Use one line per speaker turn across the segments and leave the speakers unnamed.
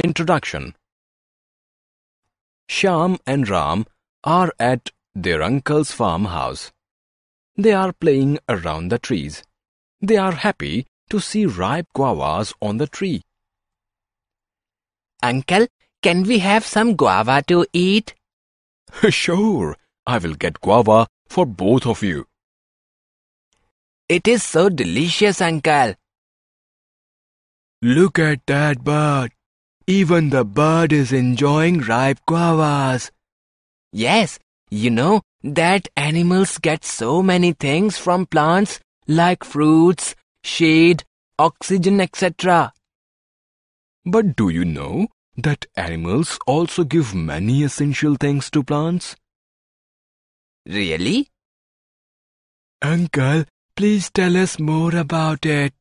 Introduction. Shyam and Ram are at their uncle's farmhouse. They are playing around the trees. They are happy to see ripe guavas on the tree.
Uncle, can we have some guava to eat?
Sure, I will get guava for both of you.
It is so delicious, Uncle.
Look at that bird. Even the bird is enjoying ripe guavas.
Yes, you know that animals get so many things from plants like fruits, shade, oxygen, etc.
But do you know that animals also give many essential things to plants?
Really?
Uncle, please tell us more about it.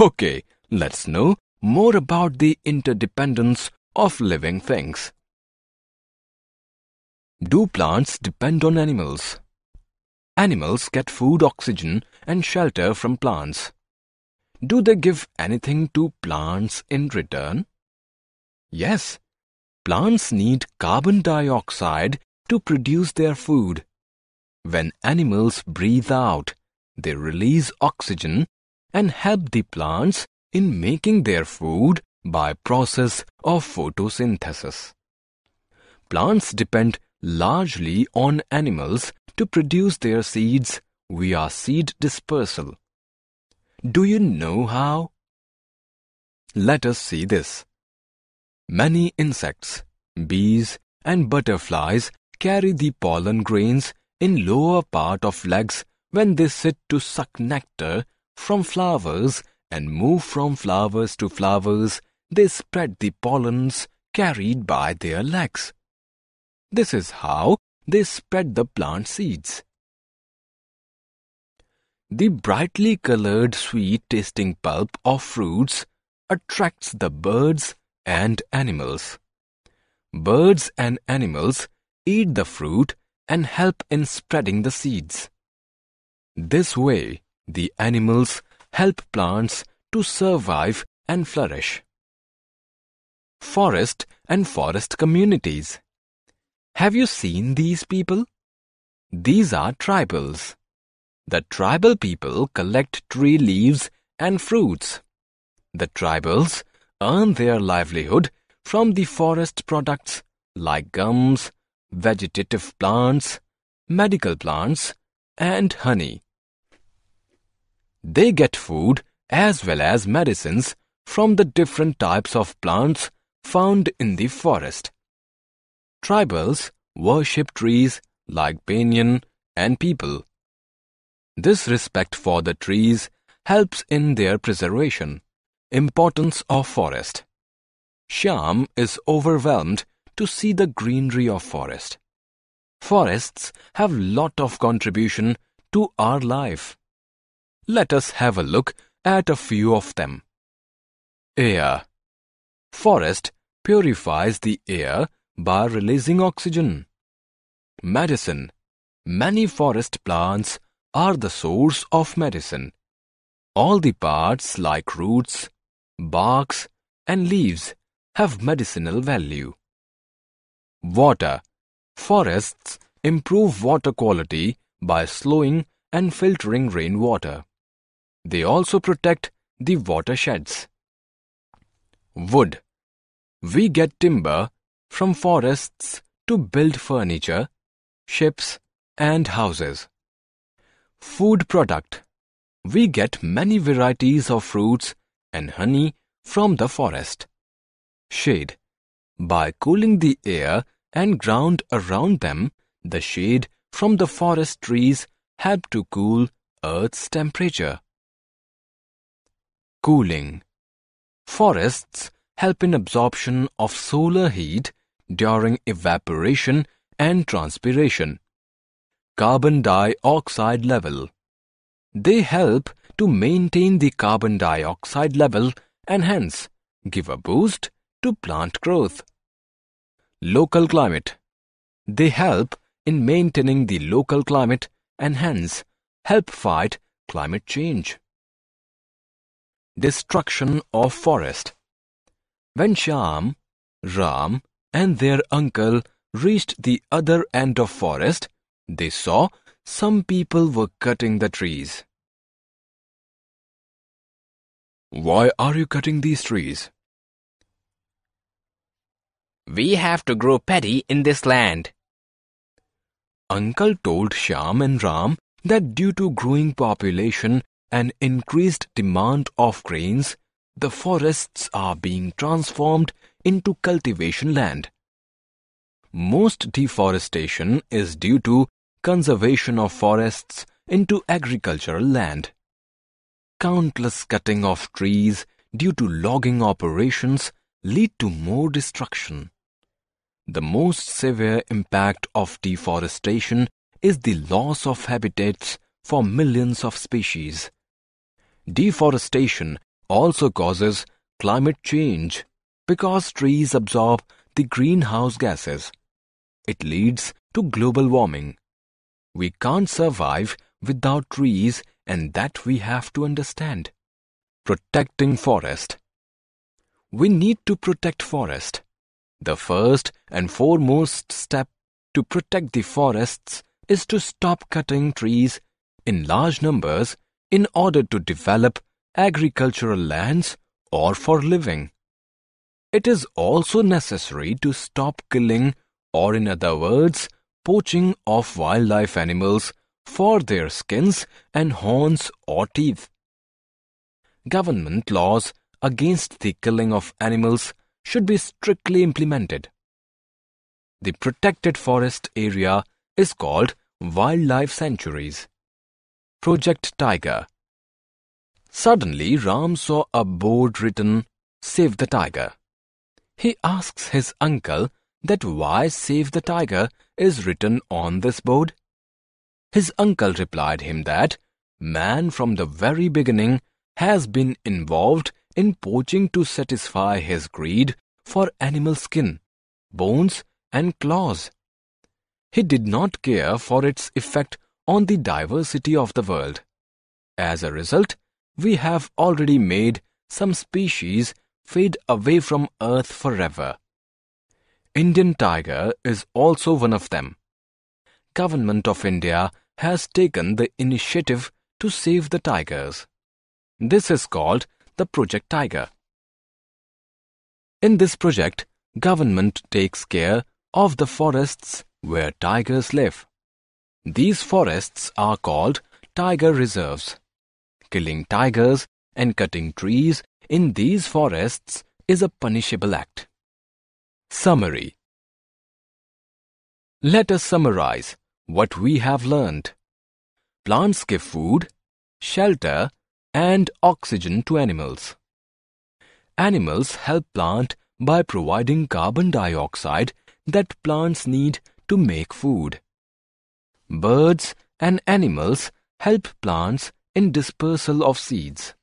Okay, let's know more about the interdependence of living things. Do plants depend on animals? Animals get food, oxygen, and shelter from plants. Do they give anything to plants in return? Yes, plants need carbon dioxide to produce their food. When animals breathe out, they release oxygen and help the plants in making their food by process of photosynthesis. Plants depend largely on animals to produce their seeds via seed dispersal. Do you know how? Let us see this. Many insects, bees and butterflies carry the pollen grains in lower part of legs when they sit to suck nectar from flowers and move from flowers to flowers. They spread the pollens carried by their legs. This is how they spread the plant seeds. The brightly colored sweet-tasting pulp of fruits attracts the birds and animals. Birds and animals eat the fruit and help in spreading the seeds. This way, the animals help plants to survive and flourish. Forest and forest communities. Have you seen these people? These are tribals. The tribal people collect tree leaves and fruits. The tribals earn their livelihood from the forest products like gums, vegetative plants, medical plants, and honey. They get food as well as medicines from the different types of plants found in the forest. Tribals worship trees like banyan and peepal. This respect for the trees helps in their preservation. Importance of forest. Shyam is overwhelmed to see the greenery of forest. Forests have lot of contribution to our life. Let us have a look at a few of them. Air. Forest purifies the air by releasing oxygen. Medicine. Many forest plants are the source of medicine. All the parts like roots, barks, and leaves have medicinal value. Water. Forests improve water quality by slowing and filtering rainwater. They also protect the watersheds. Wood. We get timber from forests to build furniture, ships, and houses. Food product. We get many varieties of fruits and honey from the forest. Shade. By cooling the air and ground around them, the shade from the forest trees help to cool Earth's temperature. Cooling. Forests help in absorption of solar heat during evaporation and transpiration. Carbon dioxide level. They help to maintain the carbon dioxide level and hence give a boost to plant growth. Local climate. They help in maintaining the local climate and hence help fight climate change. Destruction of forest. When Shyam, Ram and their uncle reached the other end of forest, they saw some people were cutting the trees. Why are you cutting these trees?
We have to grow paddy in this land.
Uncle told Shyam and Ram that due to growing population and increased demand of grains, the forests are being transformed into cultivation land. Most deforestation is due to conservation of forests into agricultural land. Countless cutting of trees due to logging operations lead to more destruction. The most severe impact of deforestation is the loss of habitats for millions of species. Deforestation also causes climate change because trees absorb the greenhouse gases. It leads to global warming. We can't survive without trees, and that we have to understand. Protecting forest. We need to protect forest. The first and foremost step to protect the forests is to stop cutting trees in large numbers in order to develop agricultural lands or for living. It is also necessary to stop killing, or in other words, poaching of wildlife animals for their skins and horns or teeth. Government laws against the killing of animals should be strictly implemented. The protected forest area is called wildlife sanctuaries. Project Tiger. Suddenly, Ram saw a board written, "Save the Tiger." He asks his uncle that why "Save the Tiger" is written on this board. His uncle replied him that man from the very beginning has been involved in poaching to satisfy his greed for animal skin, bones and claws. He did not care for its effect on the diversity of the world. As a result, we have already made some species fade away from Earth forever. Indian tiger is also one of them. Government of India has taken the initiative to save the tigers. This is called the Project Tiger. In this project, government takes care of the forests where tigers live. These forests are called tiger reserves. Killing tigers and cutting trees in these forests is a punishable act. Summary. Let us summarize what we have learned. Plants give food, shelter, and oxygen to animals. Animals help plant by providing carbon dioxide that plants need to make food. Birds and animals help plants in dispersal of seeds.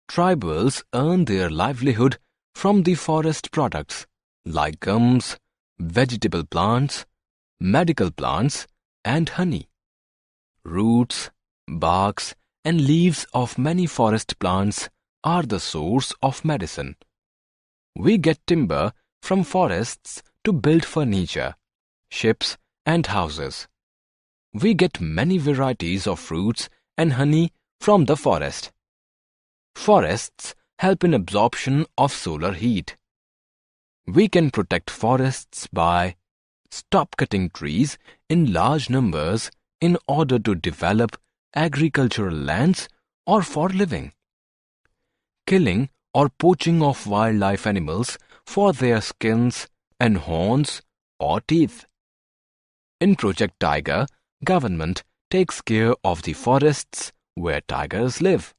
Tribals earn their livelihood from the forest products like gums, vegetable plants, medical plants, and honey. Roots, barks, and leaves of many forest plants are the source of medicine. We get timber from forests to build furniture, ships, and houses. We get many varieties of fruits and honey from the forest. Forests help in absorption of solar heat. We can protect forests by stop cutting trees in large numbers in order to develop agricultural lands or for living. Killing or poaching of wildlife animals for their skins and horns or teeth. In Project Tiger, government takes care of the forests where tigers live.